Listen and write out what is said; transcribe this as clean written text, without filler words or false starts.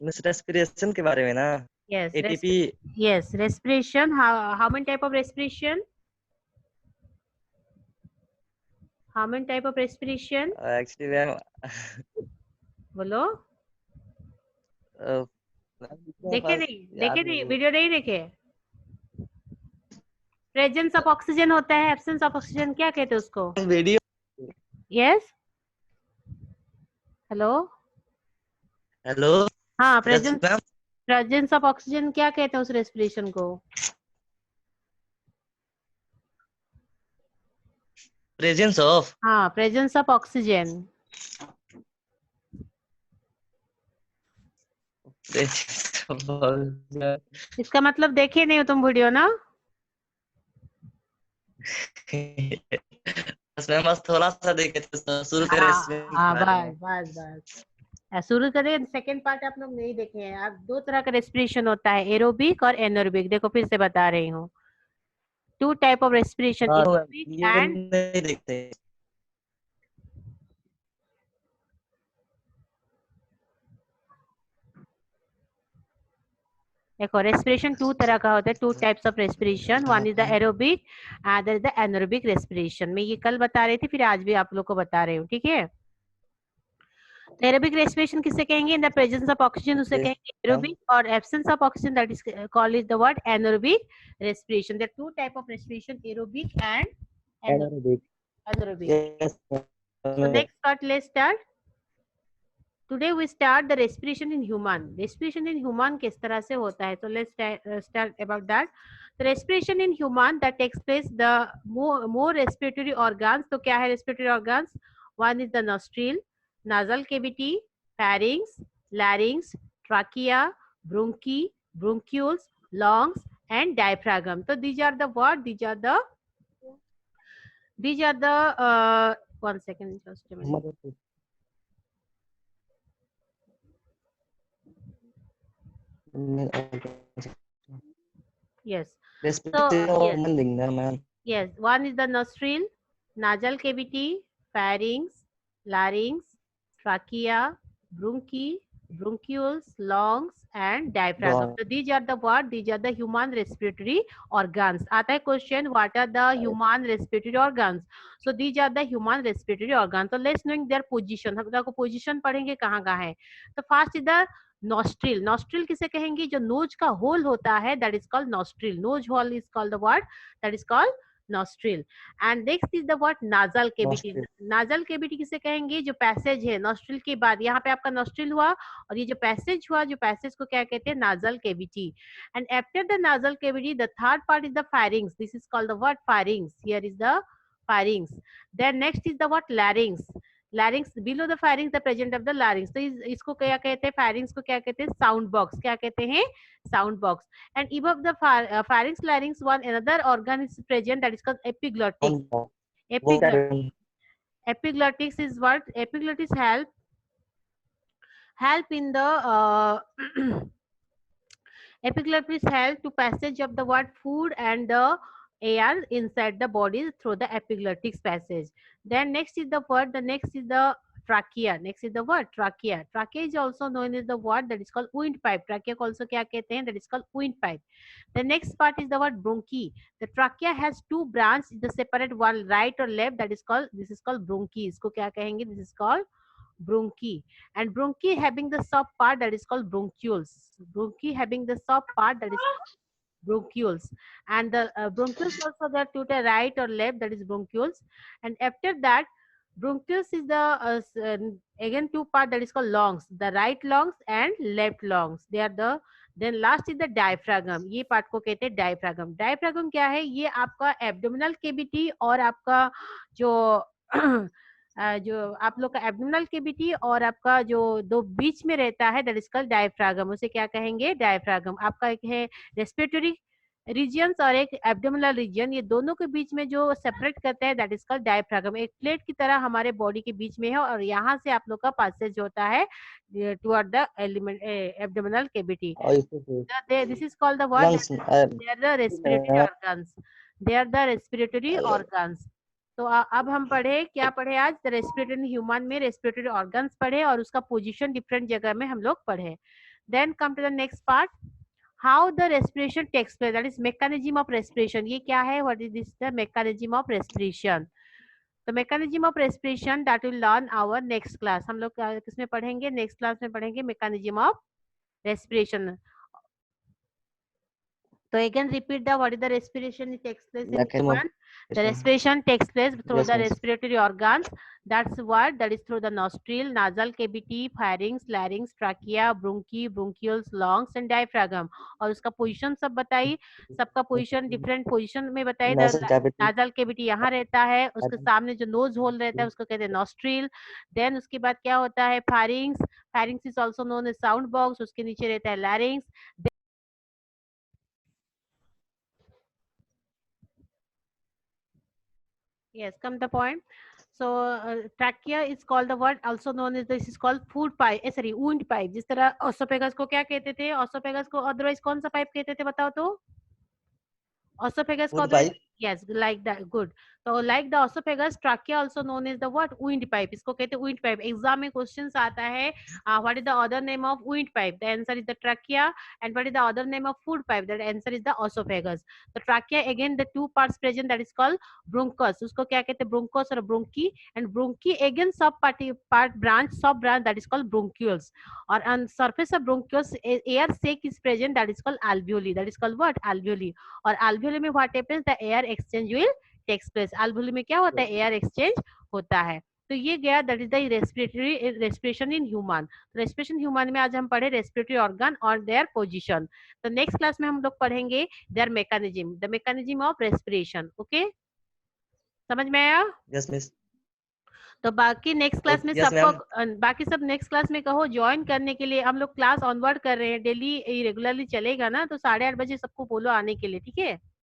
Means respiration के बारे में ना। Yes, ATP. yes, respiration. How many type of respiration? How many type of respiration? Actually ma'am बोलो। देखे पास नहीं, याद देखे नहीं, नहीं। वीडियो नहीं देखे। प्रेजेंस ऑफ ऑक्सीजन होता है, एब्सेंस ऑफ ऑक्सीजन क्या कहते हैं उसको? वीडियो। Yes, hello. हेलो। हाँ, yes ma'am. Presence of oxygen क्या कहते हैं उस रेस्पिरेशन को? Presence of. हाँ, प्रेजेंस ऑफ ऑक्सीजन। इसका मतलब देखे नहीं हो तुम वीडियो ना? बस मैम बस थोड़ा सा देखे थे, शुरू करे हाँ रेस्पिरेशन के हाँ, बारे बस में। बस बस। शुरू करें, सेकेंड पार्ट आप लोग नहीं देखे हैं। आप दो तरह का रेस्पिरेशन होता है, एरोबिक और एनरोबिक। देखो फिर से बता रही हूँ, टू टाइप ऑफ रेस्पिरेशन, हाँ तो एरोबिक ये एंड। नहीं देखते। देखो, रेस्पिरेशन टू तरह का होता है, two types of respiration. One is the aerobic, other is the anaerobic respiration. मैं ये कल बता रही थी, फिर आज भी आप लोग को बता रही हूँ, ठीक है? एरोबिक रेस्पिरेशन किसे कहेंगे? In the presence of oxygen उसे कहेंगे एरोबिक, और absence of oxygen that is called is the word anaerobic respiration. There two type of respiration, aerobic and anaerobic. Anaerobic. Yes. So next part, let's start. Today we start the respiration in human. Respiration in human किस तरह से होता है? So let's start about that. The respiration in human that takes place the more respiratory organs. तो क्या है respiratory organs? One is the nostril, nasal cavity, pharynx, larynx, trachea, bronchi, bronchioles, lungs, and diaphragm. So these are the what? These are the one second, just a minute. Yes. So yes, ma'am. yes. One is the nostril, nasal cavity, pharynx, larynx, trachea, bronchi, bronchioles, lungs, and diaphragm. So these are the what? These are the human respiratory organs. आता है question, what are the human respiratory organs? So these are the human respiratory organs. So let's knowing their position. हम लोग को position पढ़ेंगे कहाँ कहाँ है. तो first is the nostril. Nostril किसे कहेंगे? जो नोज का होल होता है, that is called nostril. Nose hole is called the what? That is called nostril. And next is the what? Nasal cavity. Nasal cavity किसे कहेंगे? जो पैसेज है nostril के बाद, यहाँ पे आपका nostril हुआ और ये जो पैसेज हुआ, जो पैसेज को क्या कहते हैं? nasal cavity. And after the nasal cavity, the third part is the pharynx. This is called the what? Pharynx. Here is the pharynx. Then next is the what? Larynx. Larynx, below the pharynx, the present of the larynx. तो इसको क्या कहते हैं? pharynx को क्या कहते हैं? sound box. क्या कहते हैं? sound box. And above the pharynx, larynx, one another organ is present, that is called epiglottis. Epiglottis is what? Epiglottis help in the epiglottis help to passage of the what? Food and the air inside the body through the epiglottis passage. Then next is the word, the next is the trachea. Next is the word trachea. Trachea is also known as the word that is called windpipe. Trachea को also क्या कहते हैं? That is called windpipe. The next part is the word bronchi. The trachea has two branches, the separate one right or left, that is called, this is called bronchi. इसको क्या कहेंगे? This is called bronchi. And bronchi having the soft part, that is called bronchioles. Bronchi having the soft part, that is bronchioles. And the bronchioles also there to the right or left, that is bronchioles. And after that, bronchioles is the again two part, that is called lungs, the right lungs and left lungs. They are the, then last is the diaphragm. ये part को कहते हैं diaphragm. Diaphragm क्या है? ये आपका abdominal cavity और आपका जो जो आप लोग का एब्डोमिनल कैविटी और आपका जो दो बीच में रहता है, दैट इज कॉल्ड डायफ्रागम. उसे क्या कहेंगे? डायफ्रागम. आपका एक है रेस्पिरेटरी रीजन्स और एक एब्डोमिनल रीजन, ये दोनों के बीच में जो सेपरेट करते हैं, दैट इज कॉल्ड डायफ्रागम. एक प्लेट की तरह हमारे बॉडी के बीच में है और यहाँ से आप लोग का पासेज होता है toward the element abdominal cavity. This is called the what? They are the respiratory organs. They are the respiratory organs. तो अब हम पढ़े, क्या पढ़े आज? रेस्पिरेटरी ह्यूमन में रेस्पिरेटरी ऑर्गन्स पढ़े और उसका पोजीशन डिफरेंट जगह में हम लोग पढ़े. Then come to the next part. How the respiration takes place, that is mechanism of respiration. ये क्या है? What is this? The mechanism of respiration. The mechanism of respiration that will learn our next class. हम लोग किसमें पढ़ेंगे? Next class में पढ़ेंगे mechanism of respiration. So again repeat the what is the respiration it takes place in Mechanism of human. The respiration takes place through Yes, the miss. respiratory organs. That's what, that is through the nostril, nasal cavity, pharynx, larynx, trachea, bronchi, bronchioles, lungs and diaphragm. और उसका position सब बताइए, सबका position different position में बताइए. Nasal cavity. नाजल cavity यहाँ रहता है, उसके सामने जो नोज होल रहता है उसको कहते हैं नॉस्ट्रिल. देन उसके बाद क्या होता है? Pharynx. Pharynx is also known as sound box. उसके नीचे रहता है लैरिंग्स. Yes, come the point. So trachea is called the word also known as, this is called food pipe, sorry wound pipe. जिस तरह ऑसोफेगस को क्या कहते थे? ऑसोफेगस को अदरवाइज कौन सा पाइप कहते थे बताओ तो? Esophagus Wood को pipe. yes, like that, good. So like the esophagus, trachea also known as the what? Wind pipe. इसको कहते हैं wind pipe. Exam में questions आता है, what is the other name of wind pipe? The answer is the trachea. And what is the other name of food pipe? The answer is the esophagus. The trachea, again the two parts present, that is called bronchus. उसको क्या कहते हैं? Bronchus और bronchi. And bronchi again sub branch, that is called bronchioles. Or on surface of bronchioles, air sac is present, that is called alveoli. That is called what? Alveoli. और alveoli में what happens? The air exchange will takes place. alveoli में क्या होता है? Air exchange होता है. तो ये गया, that is the respiration in human. Respiration human में आज हम पढ़े रेस्पिरेटरी ऑर्गन और देयर पोजीशन. तो नेक्स्ट क्लास में हम लोग पढ़ेंगे there mechanism, the mechanism of respiration. Okay, समझ में आया? Yes, miss. तो बाकी नेक्स्ट क्लास में Yes, सबको, बाकी सब नेक्स्ट क्लास में कहो ज्वाइन करने के लिए. हम लोग क्लास ऑनवर्ड कर रहे हैं, डेली रेगुलरली चलेगा ना, तो 8:30 बजे सबको बोलो आने के लिए, ठीक है?